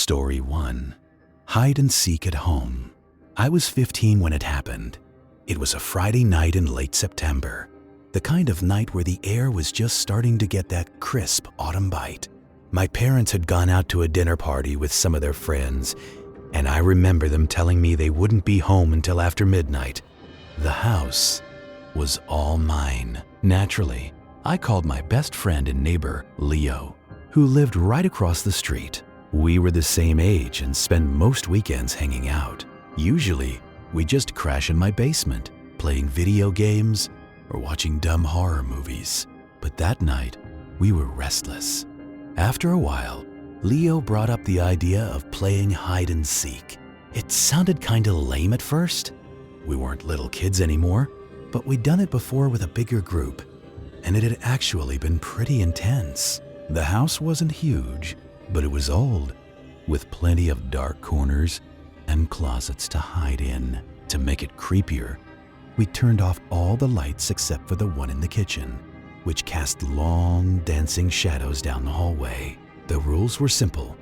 Story 1. Hide and Seek at Home. I was 15 when it happened. It was a Friday night in late September, the kind of night where the air was just starting to get that crisp autumn bite. My parents had gone out to a dinner party with some of their friends, and I remember them telling me they wouldn't be home until after midnight. The house was all mine. Naturally, I called my best friend and neighbor, Leo, who lived right across the street. We were the same age and spent most weekends hanging out. Usually, we just crash in my basement, playing video games or watching dumb horror movies. But that night, we were restless. After a while, Leo brought up the idea of playing hide and seek. It sounded kinda lame at first. We weren't little kids anymore, but we'd done it before with a bigger group, and it had actually been pretty intense. The house wasn't huge, but it was old, with plenty of dark corners and closets to hide in. To make it creepier, we turned off all the lights except for the one in the kitchen, which cast long, dancing shadows down the hallway. The rules were simple.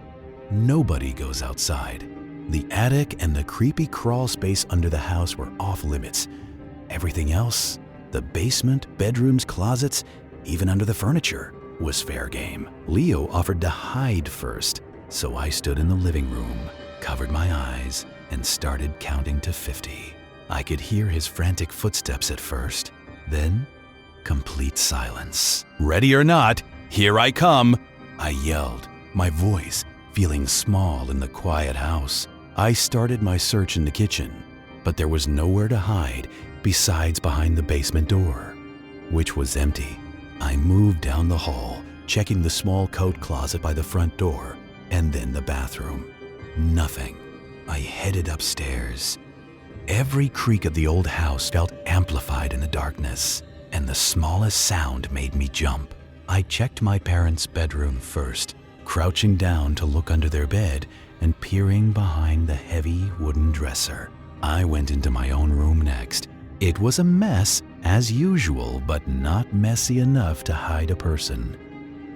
Nobody goes outside. The attic and the creepy crawl space under the house were off limits. Everything else, the basement, bedrooms, closets, even under the furniture, was fair game. Leo offered to hide first, so I stood in the living room, covered my eyes, and started counting to 50. I could hear his frantic footsteps at first, then complete silence. "Ready or not, here I come," I yelled, my voice feeling small in the quiet house. I started my search in the kitchen, but there was nowhere to hide besides behind the basement door, which was empty. I moved down the hall, checking the small coat closet by the front door, and then the bathroom. Nothing. I headed upstairs. Every creak of the old house felt amplified in the darkness, and the smallest sound made me jump. I checked my parents' bedroom first, crouching down to look under their bed and peering behind the heavy wooden dresser. I went into my own room next. It was a mess, as usual, but not messy enough to hide a person.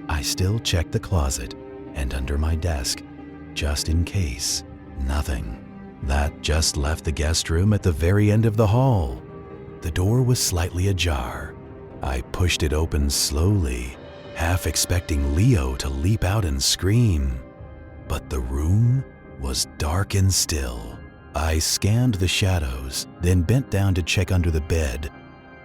I still checked the closet and under my desk, just in case. Nothing. That just left the guest room at the very end of the hall. The door was slightly ajar. I pushed it open slowly, half expecting Leo to leap out and scream. But the room was dark and still. I scanned the shadows, then bent down to check under the bed.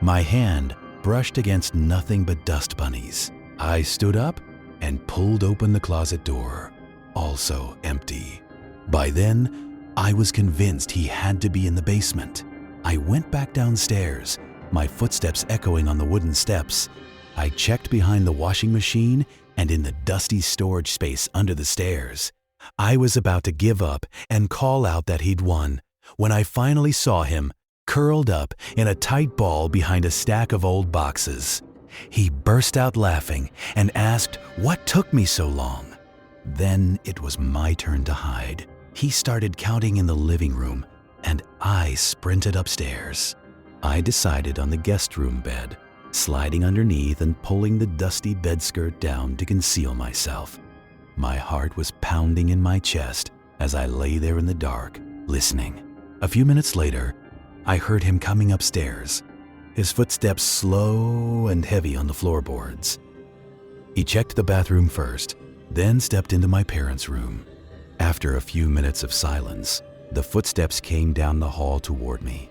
My hand brushed against nothing but dust bunnies. I stood up and pulled open the closet door, also empty. By then, I was convinced he had to be in the basement. I went back downstairs, my footsteps echoing on the wooden steps. I checked behind the washing machine and in the dusty storage space under the stairs. I was about to give up and call out that he'd won when I finally saw him curled up in a tight ball behind a stack of old boxes. He burst out laughing and asked what took me so long. Then it was my turn to hide. He started counting in the living room, and I sprinted upstairs. I decided on the guest room bed, sliding underneath and pulling the dusty bedskirt down to conceal myself. My heart was pounding in my chest as I lay there in the dark, listening. A few minutes later, I heard him coming upstairs, his footsteps slow and heavy on the floorboards. He checked the bathroom first, then stepped into my parents' room. After a few minutes of silence, the footsteps came down the hall toward me.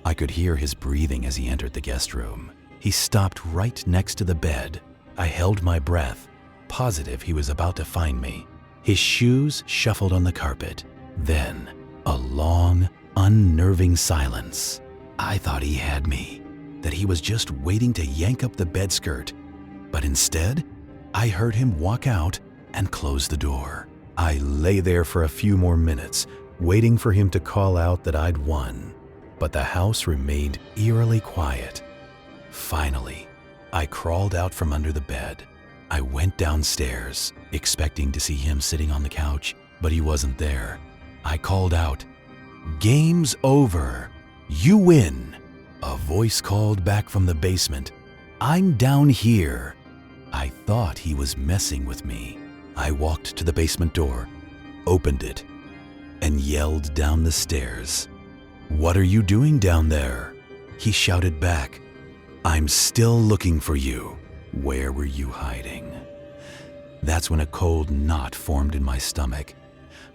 I could hear his breathing as he entered the guest room. He stopped right next to the bed. I held my breath, positive he was about to find me. His shoes shuffled on the carpet. Then, a long, unnerving silence. I thought he had me, that he was just waiting to yank up the bedskirt. But instead, I heard him walk out and close the door. I lay there for a few more minutes, waiting for him to call out that I'd won. But the house remained eerily quiet. Finally, I crawled out from under the bed. I went downstairs, expecting to see him sitting on the couch, but he wasn't there. I called out, "Game's over. You win." A voice called back from the basement, "I'm down here." I thought he was messing with me. I walked to the basement door, opened it, and yelled down the stairs. "What are you doing down there?" He shouted back, "I'm still looking for you. Where were you hiding?" That's when a cold knot formed in my stomach.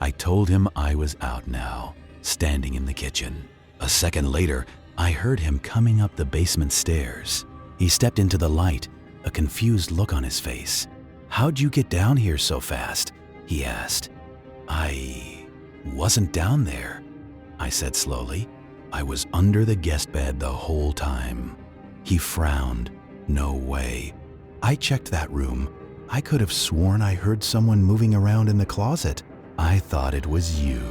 I told him I was out now, standing in the kitchen. A second later, I heard him coming up the basement stairs. He stepped into the light, a confused look on his face. "How'd you get down here so fast?" he asked. "I wasn't down there," I said slowly. "I was under the guest bed the whole time." He frowned. "No way. I checked that room. I could have sworn I heard someone moving around in the closet. I thought it was you."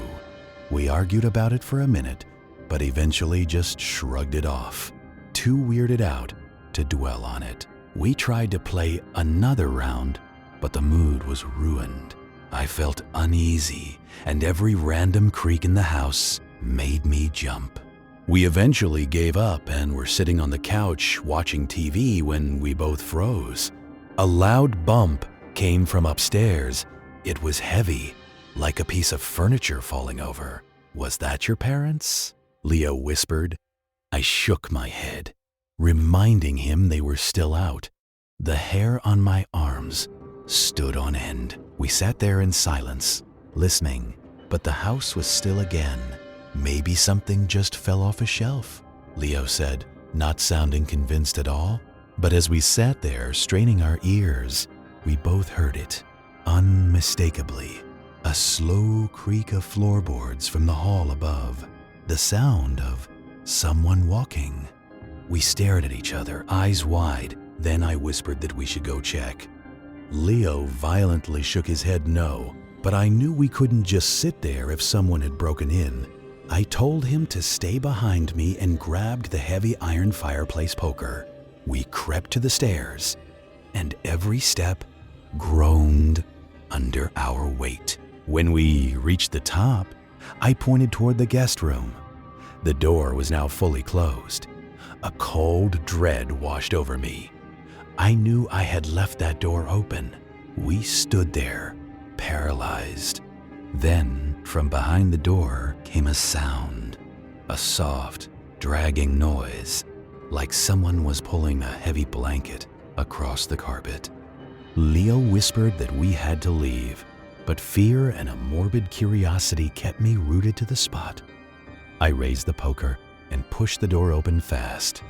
We argued about it for a minute, but eventually just shrugged it off, too weirded out to dwell on it. We tried to play another round, but the mood was ruined. I felt uneasy, and every random creak in the house made me jump. We eventually gave up and were sitting on the couch watching TV when we both froze. A loud bump came from upstairs. It was heavy, like a piece of furniture falling over. "Was that your parents?" Leo whispered. I shook my head, reminding him they were still out. The hair on my arms stood on end. We sat there in silence, listening, but the house was still again. "Maybe something just fell off a shelf," Leo said, not sounding convinced at all. But as we sat there, straining our ears, we both heard it, unmistakably. A slow creak of floorboards from the hall above. The sound of someone walking. We stared at each other, eyes wide. Then I whispered that we should go check. Leo violently shook his head no, but I knew we couldn't just sit there if someone had broken in. I told him to stay behind me and grabbed the heavy iron fireplace poker. We crept to the stairs, and every step groaned under our weight. When we reached the top, I pointed toward the guest room. The door was now fully closed. A cold dread washed over me. I knew I had left that door open. We stood there, paralyzed. Then, from behind the door came a sound, a soft, dragging noise, like someone was pulling a heavy blanket across the carpet. Leo whispered that we had to leave, but fear and a morbid curiosity kept me rooted to the spot. I raised the poker and pushed the door open fast.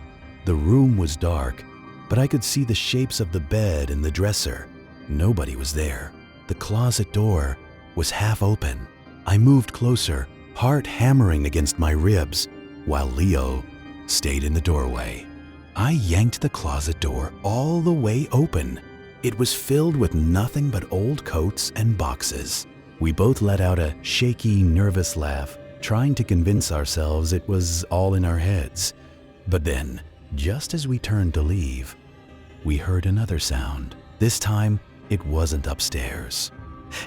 The room was dark, but I could see the shapes of the bed and the dresser. Nobody was there. The closet door was half open. I moved closer, heart hammering against my ribs, while Leo stayed in the doorway. I yanked the closet door all the way open. It was filled with nothing but old coats and boxes. We both let out a shaky, nervous laugh, trying to convince ourselves it was all in our heads. But then, just as we turned to leave, we heard another sound. This time, it wasn't upstairs.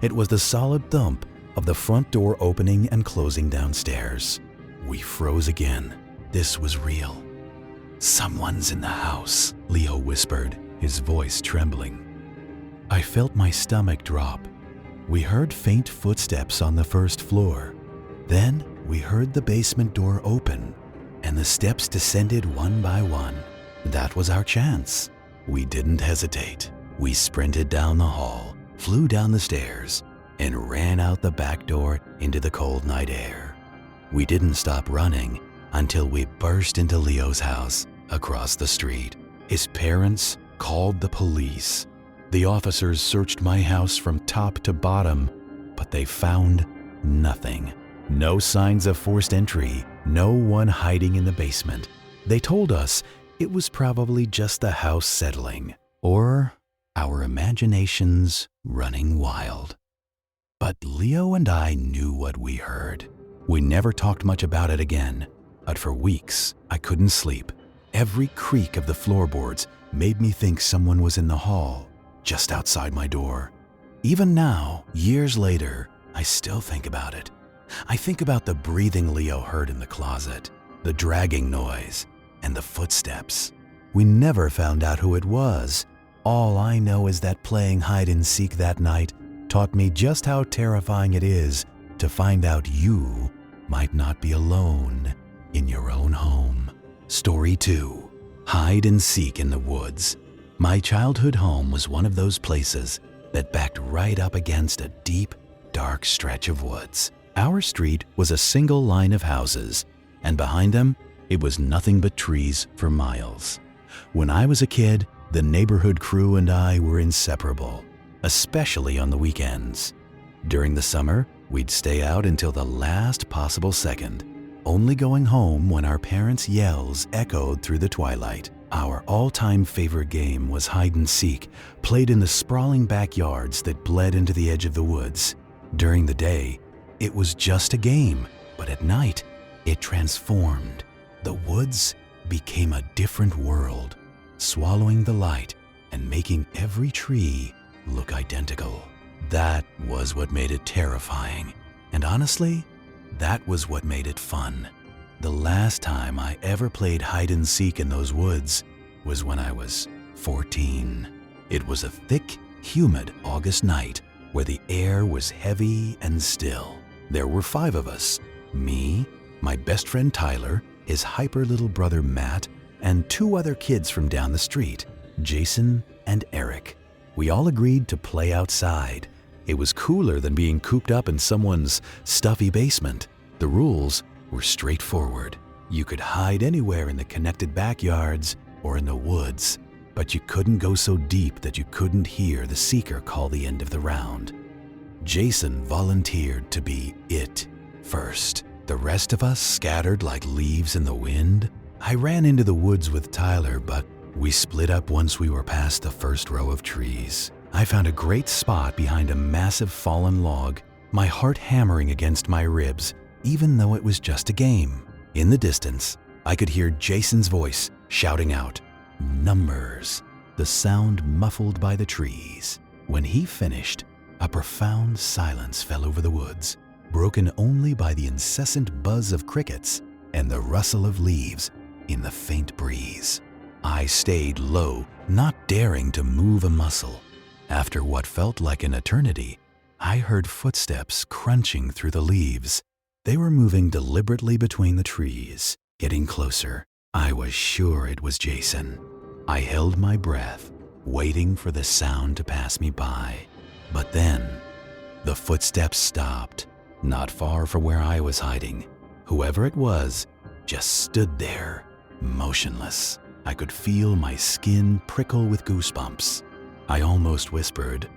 It was the solid thump of the front door opening and closing downstairs. We froze again. This was real. "Someone's in the house," Leo whispered, his voice trembling. I felt my stomach drop. We heard faint footsteps on the first floor. Then we heard the basement door open, and the steps descended one by one. That was our chance. We didn't hesitate. We sprinted down the hall, flew down the stairs, and ran out the back door into the cold night air. We didn't stop running until we burst into Leo's house across the street. His parents called the police. The officers searched my house from top to bottom, but they found nothing. No signs of forced entry, no one hiding in the basement. They told us it was probably just the house settling, or our imaginations running wild. But Leo and I knew what we heard. We never talked much about it again, but for weeks I couldn't sleep. Every creak of the floorboards made me think someone was in the hall, just outside my door. Even now, years later, I still think about it. I think about the breathing Leo heard in the closet, the dragging noise, and the footsteps. We never found out who it was. All I know is that playing hide and seek that night taught me just how terrifying it is to find out you might not be alone in your own home. Story 2. Hide and seek in the woods. My childhood home was one of those places that backed right up against a deep, dark stretch of woods. Our street was a single line of houses, and behind them, it was nothing but trees for miles. When I was a kid, the neighborhood crew and I were inseparable, especially on the weekends. During the summer, we'd stay out until the last possible second, only going home when our parents' yells echoed through the twilight. Our all-time favorite game was hide and seek, played in the sprawling backyards that bled into the edge of the woods. During the day, it was just a game, but at night, it transformed. The woods became a different world, swallowing the light and making every tree look identical. That was what made it terrifying, and honestly, that was what made it fun. The last time I ever played hide and seek in those woods was when I was 14. It was a thick, humid August night where the air was heavy and still. There were 5 of us: me, my best friend Tyler, his hyper little brother Matt, and 2 other kids from down the street, Jason and Eric. We all agreed to play outside. It was cooler than being cooped up in someone's stuffy basement. The rules were straightforward. You could hide anywhere in the connected backyards or in the woods, but you couldn't go so deep that you couldn't hear the seeker call the end of the round. Jason volunteered to be it first. The rest of us scattered like leaves in the wind. I ran into the woods with Tyler, but we split up once we were past the first row of trees. I found a great spot behind a massive fallen log, my heart hammering against my ribs, even though it was just a game. In the distance, I could hear Jason's voice shouting out, "Numbers," the sound muffled by the trees. When he finished, a profound silence fell over the woods, broken only by the incessant buzz of crickets and the rustle of leaves in the faint breeze. I stayed low, not daring to move a muscle. After what felt like an eternity, I heard footsteps crunching through the leaves. They were moving deliberately between the trees, getting closer. I was sure it was Jason. I held my breath, waiting for the sound to pass me by. But then, the footsteps stopped, not far from where I was hiding. Whoever it was just stood there, motionless. I could feel my skin prickle with goosebumps. I almost whispered,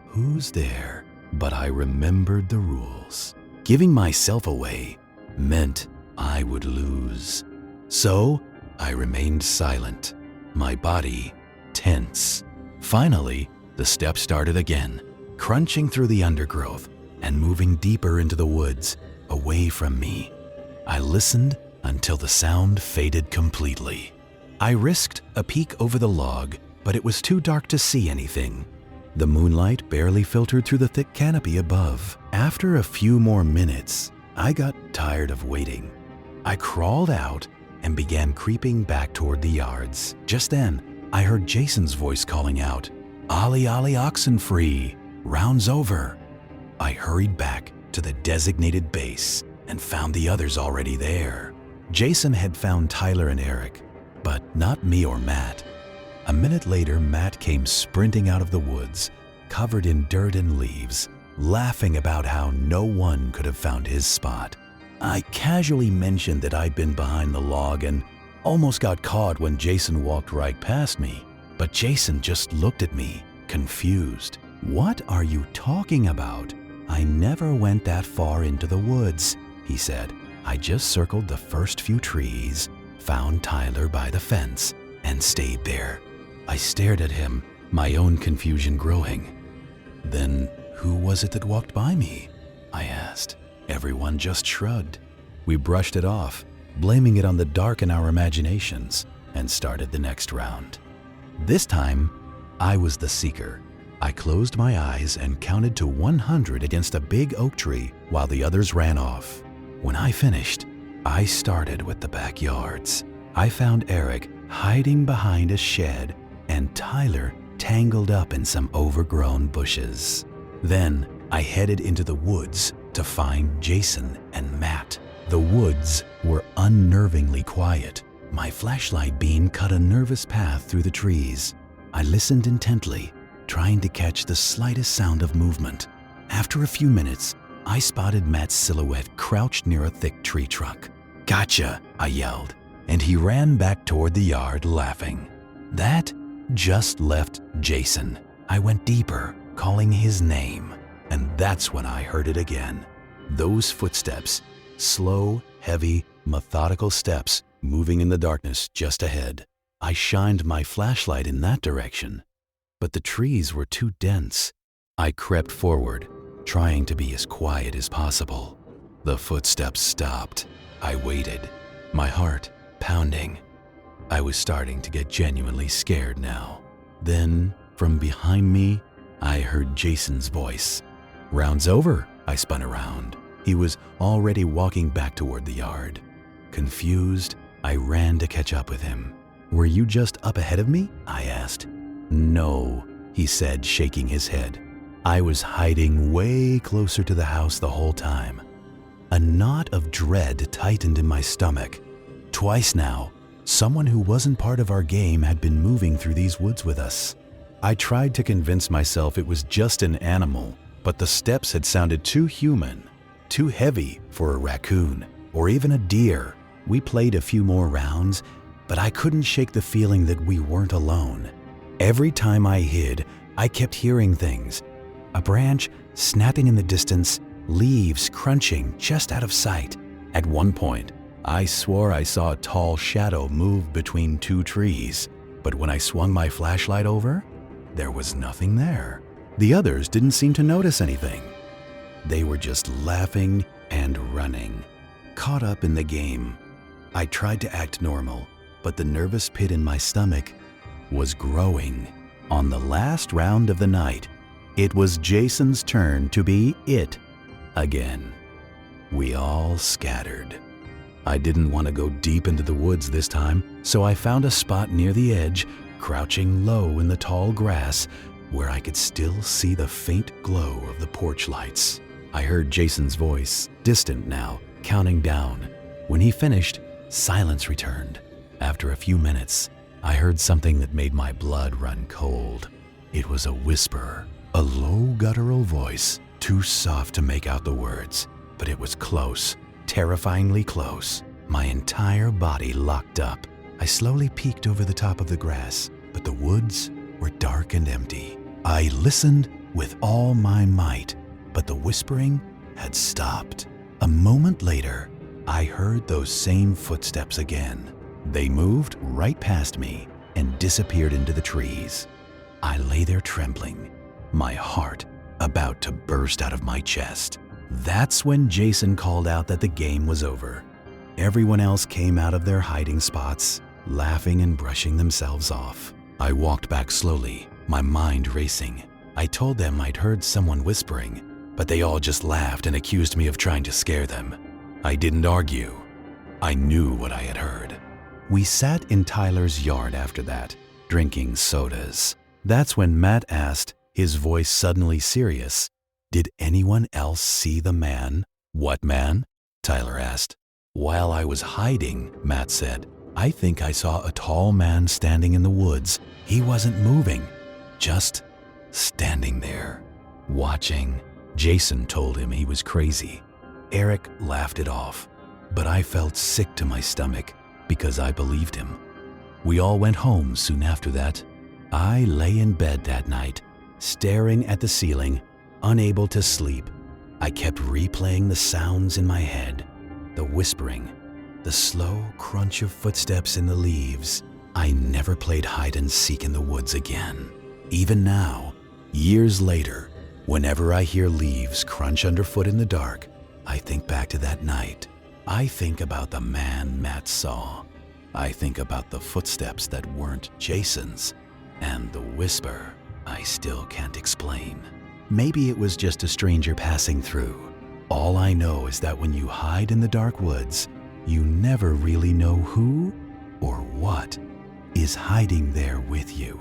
"Who's there?" But I remembered the rules. Giving myself away meant I would lose. So I remained silent, my body tense. Finally, the steps started again, crunching through the undergrowth and moving deeper into the woods, away from me. I listened until the sound faded completely. I risked a peek over the log, but it was too dark to see anything. The moonlight barely filtered through the thick canopy above. After a few more minutes, I got tired of waiting. I crawled out and began creeping back toward the yards. Just then, I heard Jason's voice calling out, "Ollie, Ollie, oxen free, rounds over." I hurried back to the designated base and found the others already there. Jason had found Tyler and Eric, but not me or Matt. A minute later, Matt came sprinting out of the woods, covered in dirt and leaves, laughing about how no one could have found his spot. I casually mentioned that I'd been behind the log and almost got caught when Jason walked right past me. But Jason just looked at me, confused. "What are you talking about? I never went that far into the woods," he said. "I just circled the first few trees, found Tyler by the fence, and stayed there." I stared at him, my own confusion growing. "Then who was it that walked by me?" I asked. Everyone just shrugged. We brushed it off, blaming it on the dark in our imaginations, and started the next round. This time, I was the seeker. I closed my eyes and counted to 100 against a big oak tree while the others ran off. When I finished, I started with the backyards. I found Eric hiding behind a shed and Tyler tangled up in some overgrown bushes. Then I headed into the woods to find Jason and Matt. The woods were unnervingly quiet. My flashlight beam cut a nervous path through the trees. I listened intently, trying to catch the slightest sound of movement. After a few minutes, I spotted Matt's silhouette crouched near a thick tree trunk. "Gotcha!" I yelled, and he ran back toward the yard laughing. That just left Jason. I went deeper, calling his name, and that's when I heard it again. Those footsteps, slow, heavy, methodical steps moving in the darkness just ahead. I shined my flashlight in that direction, but the trees were too dense. I crept forward, trying to be as quiet as possible. The footsteps stopped. I waited, my heart pounding. I was starting to get genuinely scared now. Then, from behind me, I heard Jason's voice. "Round's over." I spun around. He was already walking back toward the yard. Confused, I ran to catch up with him. "Were you just up ahead of me?" I asked. "No," he said, shaking his head. "I was hiding way closer to the house the whole time." A knot of dread tightened in my stomach. Twice now, someone who wasn't part of our game had been moving through these woods with us. I tried to convince myself it was just an animal, but the steps had sounded too human, too heavy for a raccoon or even a deer. We played a few more rounds, but I couldn't shake the feeling that we weren't alone. Every time I hid, I kept hearing things. A branch snapping in the distance, leaves crunching just out of sight. At one point, I swore I saw a tall shadow move between two trees, but when I swung my flashlight over, there was nothing there. The others didn't seem to notice anything. They were just laughing and running, caught up in the game. I tried to act normal, but the nervous pit in my stomach was growing. On the last round of the night, it was Jason's turn to be it again. We all scattered. I didn't want to go deep into the woods this time, so I found a spot near the edge, crouching low in the tall grass, where I could still see the faint glow of the porch lights. I heard Jason's voice, distant now, counting down. When he finished, silence returned. After a few minutes, I heard something that made my blood run cold. It was a whisper, a low guttural voice, too soft to make out the words, but it was close, terrifyingly close. My entire body locked up. I slowly peeked over the top of the grass, but the woods were dark and empty. I listened with all my might, but the whispering had stopped. A moment later, I heard those same footsteps again. They moved right past me and disappeared into the trees. I lay there trembling, my heart about to burst out of my chest. That's when Jason called out that the game was over. Everyone else came out of their hiding spots, laughing and brushing themselves off. I walked back slowly, my mind racing. I told them I'd heard someone whispering, but they all just laughed and accused me of trying to scare them. I didn't argue. I knew what I had heard. We sat in Tyler's yard after that, drinking sodas. That's when Matt asked, his voice suddenly serious, "Did anyone else see the man?" "What man?" Tyler asked. "While I was hiding," Matt said, "I think I saw a tall man standing in the woods. He wasn't moving, just standing there, watching." Jason told him he was crazy. Eric laughed it off, but I felt sick to my stomach because I believed him. We all went home soon after that. I lay in bed that night, staring at the ceiling, unable to sleep. I kept replaying the sounds in my head, the whispering, the slow crunch of footsteps in the leaves. I never played hide and seek in the woods again. Even now, years later, whenever I hear leaves crunch underfoot in the dark, I think back to that night. I think about the man Matt saw. I think about the footsteps that weren't Jason's, and the whisper I still can't explain. Maybe it was just a stranger passing through. All I know is that when you hide in the dark woods, you never really know who or what is hiding there with you.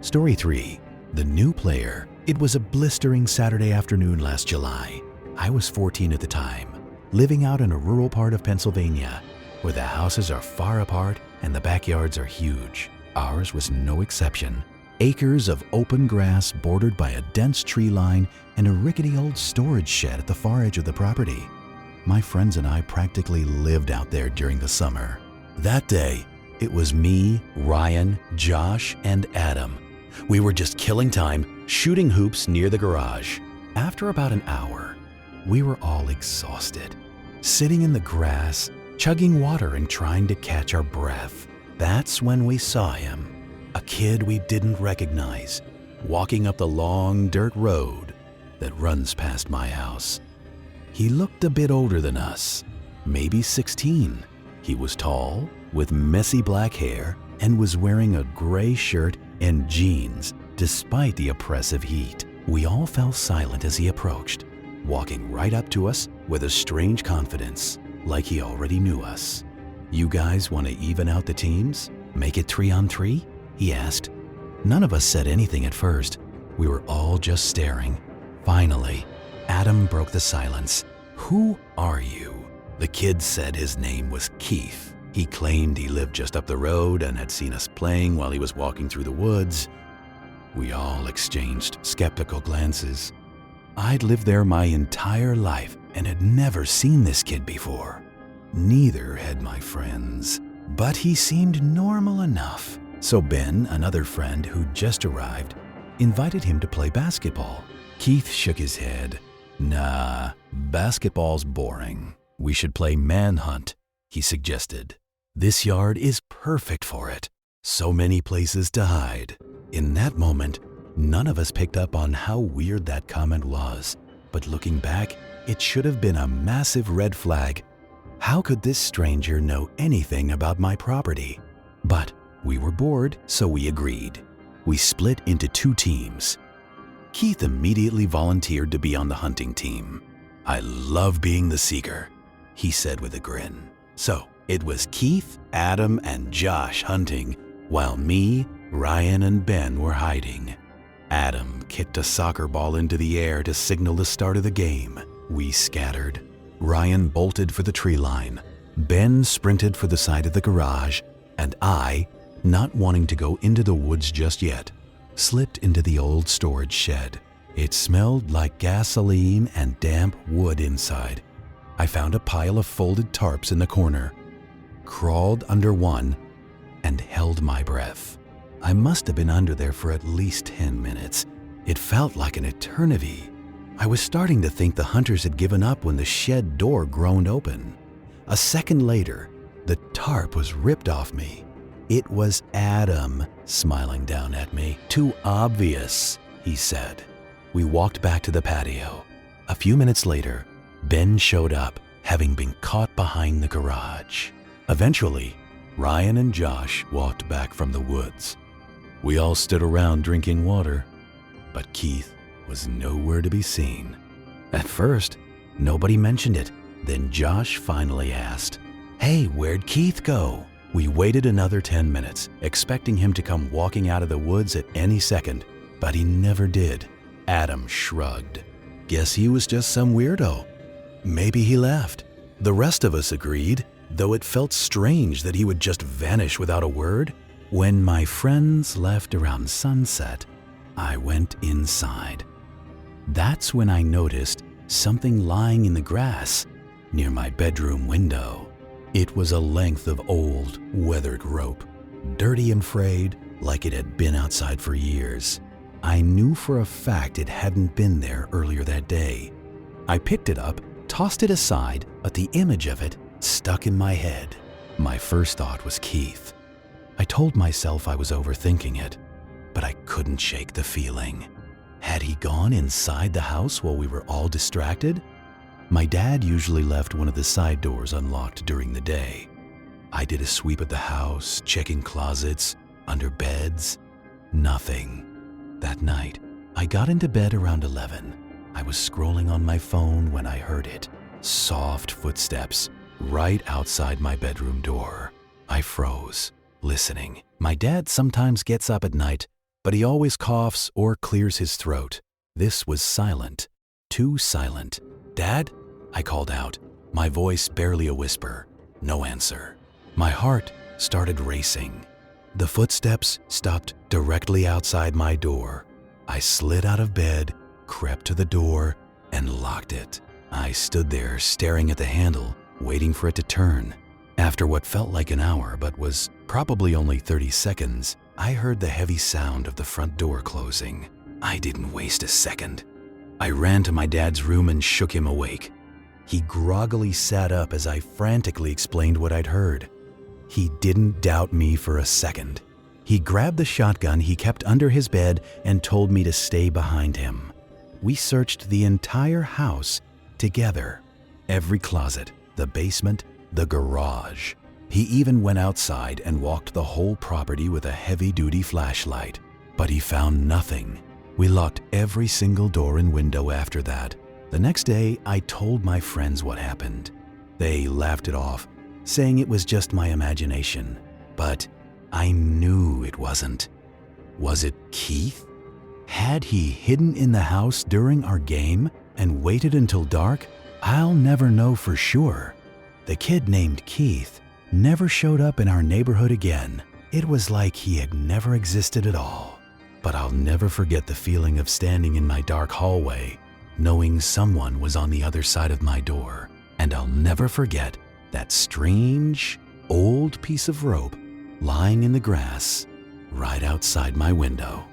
Story 3. The new player It was a blistering Saturday afternoon last July. I was 14 at the time, living out in a rural part of Pennsylvania, where the houses are far apart and the backyards are huge. Ours was no exception. Acres of open grass bordered by a dense tree line and a rickety old storage shed at the far edge of the property. My friends and I practically lived out there during the summer. That day, it was me, Ryan, Josh, and Adam. We were just killing time, shooting hoops near the garage. After about an hour, we were all exhausted, sitting in the grass, chugging water and trying to catch our breath. That's when we saw him, a kid we didn't recognize, walking up the long dirt road that runs past my house. He looked a bit older than us, maybe 16. He was tall, with messy black hair, and was wearing a gray shirt and jeans despite the oppressive heat. We all fell silent as he approached, walking right up to us with a strange confidence, like he already knew us. "You guys want to even out the teams? Make it 3-on-3?" he asked. None of us said anything at first. We were all just staring. Finally, Adam broke the silence. "Who are you?" The kid said his name was Keith. He claimed he lived just up the road and had seen us playing while he was walking through the woods. We all exchanged skeptical glances. I'd lived there my entire life and had never seen this kid before. Neither had my friends. But he seemed normal enough. So Ben, another friend who'd just arrived, invited him to play basketball. Keith shook his head. "Nah, basketball's boring. We should play manhunt," he suggested. "This yard is perfect for it. So many places to hide." In that moment, none of us picked up on how weird that comment was. But looking back, it should have been a massive red flag. How could this stranger know anything about my property? But we were bored, so we agreed. We split into 2 teams. Keith immediately volunteered to be on the hunting team. "I love being the seeker," he said with a grin. So it was Keith, Adam, and Josh hunting, while me, Ryan, and Ben were hiding. Adam kicked a soccer ball into the air to signal the start of the game. We scattered. Ryan bolted for the tree line. Ben sprinted for the side of the garage, and I, not wanting to go into the woods just yet, slipped into the old storage shed. It smelled like gasoline and damp wood inside. I found a pile of folded tarps in the corner, crawled under one, and held my breath. I must have been under there for at least 10 minutes. It felt like an eternity. I was starting to think the hunters had given up when the shed door groaned open. A second later, the tarp was ripped off me. It was Adam smiling down at me. "Too obvious," he said. We walked back to the patio. A few minutes later, Ben showed up, having been caught behind the garage. Eventually, Ryan and Josh walked back from the woods. We all stood around drinking water, but Keith was nowhere to be seen. At first, nobody mentioned it. Then Josh finally asked, "Hey, where'd Keith go?" We waited another 10 minutes, expecting him to come walking out of the woods at any second, but he never did. Adam shrugged. "Guess he was just some weirdo. Maybe he left." The rest of us agreed, though it felt strange that he would just vanish without a word. When my friends left around sunset, I went inside. That's when I noticed something lying in the grass near my bedroom window. It was a length of old, weathered rope, dirty and frayed, like it had been outside for years. I knew for a fact it hadn't been there earlier that day. I picked it up, tossed it aside, but the image of it stuck in my head. My first thought was Keith. I told myself I was overthinking it, but I couldn't shake the feeling. Had he gone inside the house while we were all distracted? My dad usually left one of the side doors unlocked during the day. I did a sweep of the house, checking closets, under beds. Nothing. That night, I got into bed around 11. I was scrolling on my phone when I heard it. Soft footsteps right outside my bedroom door. I froze, listening. My dad sometimes gets up at night, but he always coughs or clears his throat. This was silent, too silent. "Dad?" I called out, my voice barely a whisper. No answer. My heart started racing. The footsteps stopped directly outside my door. I slid out of bed, crept to the door, and locked it. I stood there staring at the handle, waiting for it to turn. After what felt like an hour but was probably only 30 seconds, I heard the heavy sound of the front door closing. I didn't waste a second. I ran to my dad's room and shook him awake. He groggily sat up as I frantically explained what I'd heard. He didn't doubt me for a second. He grabbed the shotgun he kept under his bed and told me to stay behind him. We searched the entire house together. Every closet, the basement, the garage. He even went outside and walked the whole property with a heavy-duty flashlight. But he found nothing. We locked every single door and window after that. The next day, I told my friends what happened. They laughed it off, saying it was just my imagination. But I knew it wasn't. Was it Keith? Had he hidden in the house during our game and waited until dark? I'll never know for sure. The kid named Keith never showed up in our neighborhood again. It was like he had never existed at all. But I'll never forget the feeling of standing in my dark hallway, knowing someone was on the other side of my door. And I'll never forget that strange, old piece of rope lying in the grass right outside my window.